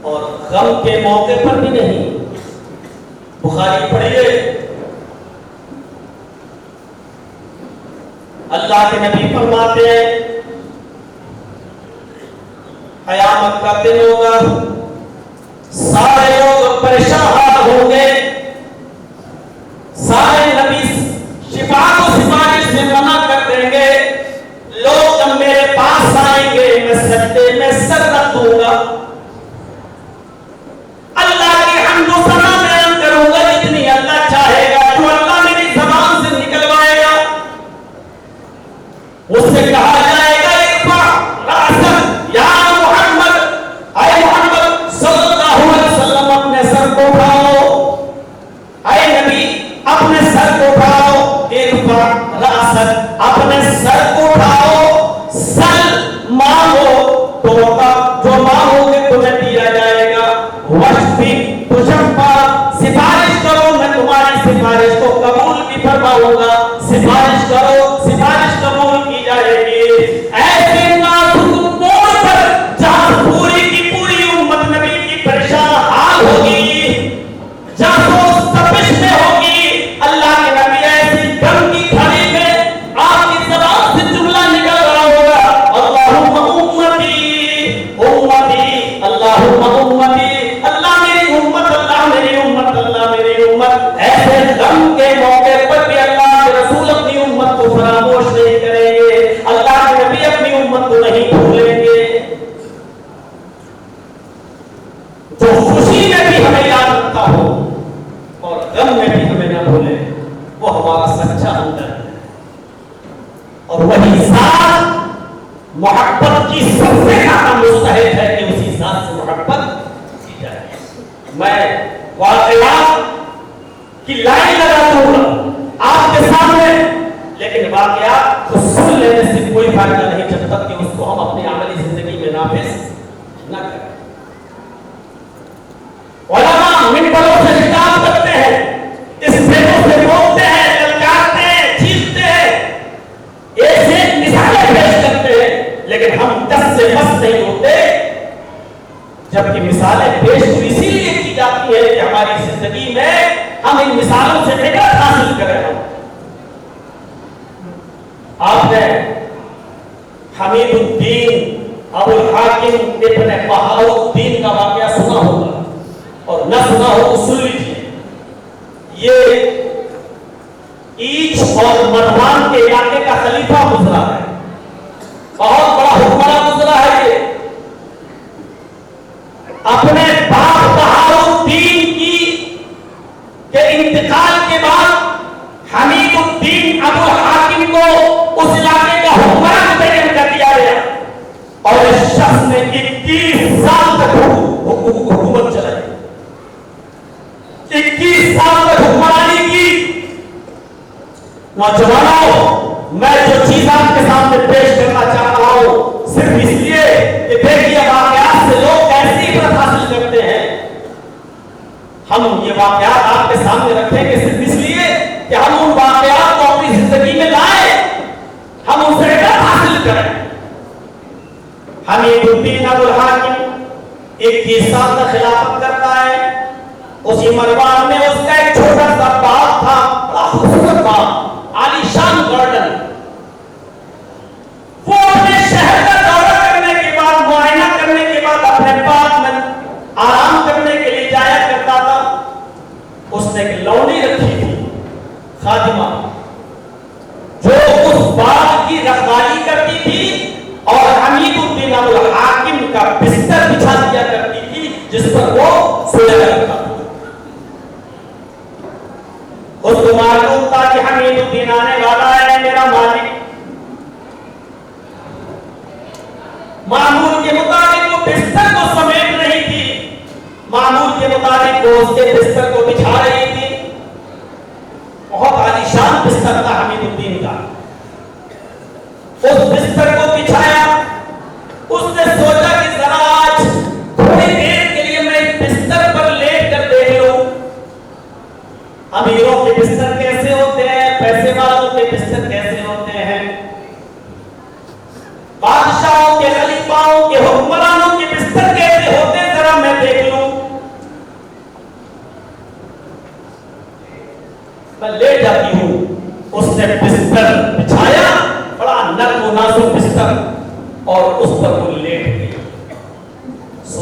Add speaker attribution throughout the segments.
Speaker 1: اور غم کے موقع پر بھی نہیں. بخاری پڑھیے, اللہ کے نبی فرماتے ہیں قیامت کا دن ہوگا, سارے لوگ پریشان ہوں گے, سارے نبی شفاعت و سفارش میں منع کر دیں گے, لوگ جب میرے پاس آئیں گے میں سجدے میں سر رکھ دوں گا, اللہ کی حمد و ثنا بیان کروں گا جتنی اللہ چاہے گا, جو اللہ میری زبان سے نکلوائے گا. اس سے کہا جائے گا ارفع رأسک یا محمد, اے محمد صلی اللہ علیہ وسلم اپنے سر کو اٹھاؤ, اے نبی اپنے سر کو اٹھاؤ, ارفع رأسک اپنے سر کو اٹھاؤ, سل مانگو تو جو مانگو گے تمہیں دیا جائے گا, وشفی تشفع سفارش کرو میں تمہاری سفارش کو قبول بھی فرماؤں گا, سفارش کرو سفارش قبول کی جائے گی. ایسے نازک موڑ پر جہاں پوری کی پوری امت نبی کی پریشان حال ہوگی, جہاں وہ تپش میں ہوگی, اللہ کے نبی ایسی غم کی گھڑی میں آپ کی زبان سے جملہ نکل رہا ہوگا, اللہم امتی امتی اللہم امتی, اللہ میری امت اللہ میری امت اللہ میری امت. ایسے غم کے موقع پر بھی اللہ کے رسول اپنی امت کو فراموش نہیں کریں گے, اللہ کے نبی اپنی امت کو نہیں بھولیں گے. جو خوشی میں بھی ہمیں یاد رکھتا ہو اور غم میں بھی ہمیں نہ بھولے, وہ ہمارا سچا ہمدرد ہے, اور وہی ذات محبت کی سب سے زیادہ مستحق ہے کہ اسی ذات سے محبت کی جائے. میں واقعات کی لائن لگا دوں گا آپ کے سامنے, لیکن واقعات کو سن لینے سے کوئی فائدہ نہیں جب تک کہ اس کو ہم اپنی عملی زندگی میں نافذ نہ کریں. علماء منبروں سے خطاب کرتے ہیں, اسٹیجوں سے بولتے ہیں, للکارتے ہیں, چیختے ہیں, ایسے مثالیں پیش کرتے ہیں, لیکن ہم دس سے بس نہیں ہوتے, جبکہ مثالیں پیش تو اسی لیے کی جاتی ہے کہ ہماری زندگی میں ہم ان مثالوں سے عبرت حاصل کریں. آپ نے حمید الدین ابو الحاکم ابن بہاؤالدین کا واقعہ سنا ہوگا, اور نہ سنا ہو تو سن لیجیے. یہ ایچ اور مروان کے علاقے کا خلیفہ گزرا ہے, بہت بڑا حکمراں گزرا ہے. یہ اپنے باپ بہاؤالدین کے انتقال کے بعد حمید الدین ابو الحاکم کو اس علاقے کا حکمراں متعین کر دیا گیا, اور اس شخص نے 21 سال تک حکومت چلائی, 21 سال تک حکمرانی کی. نوجوانوں, میں جو چیز آپ کے سامنے پیش کرنا چاہ رہا ہوں صرف اس لیے کہ دیکھیے واقعات سے لوگ کیسی عبرت حاصل کرتے ہیں. ہم یہ واقعات آپ کے سامنے رکھیں گے صرف اس لیے کہ ہم ان واقعات کو اپنی زندگی میں لائیں, ہم ان سے عبرت حاصل کریں. حمید الدین ابو الحاکم 21 سال تک خلافت کرتا ہے. اسی مروان میں اس کا ایک چھوٹا سا باغ تھا, بڑا خوبصورت باغ, عالیشان گارڈن. وہ اپنے شہر کا دورہ کرنے کے بعد, معائنہ کرنے کے بعد اپنے باغ میں آرام کرنے کے لیے جایا کرتا تھا. اس نے ایک لونڈی رکھی تھی, خادمہ, جو اس باغ کی رکھوالی کرتی تھی اور حمید الدین ابو الحاکم کا بستر بچھا دیا کرتی تھی جس پر وہ سویا کرتا تھا. اس کو معلوم تھا کہ حمید الدین آنے والا ہے, میرا مالک. معمول کے مطابق وہ بستر کو سمیٹ رہی تھی, معمول کے مطابق وہ اس کے بستر کو بچھا رہی تھی. بہت عالیشان بستر تھا حمید الدین کا. اس بستر کو بچھایا, اس نے سوچا کہ ذرا آج تھوڑی دیر کے لیے میں اس بستر پر لیٹ کر دیکھ لوں. امیروں کے بستر کیسے ہوتے ہیں, پیسے والوں کے بستر کیسے ہوتے ہیں, بادشاہوں کے, خلیفاؤں کے, حکمرانوں کے بستر کیسے ہوتے ہیں, ذرا میں دیکھ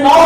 Speaker 1: 9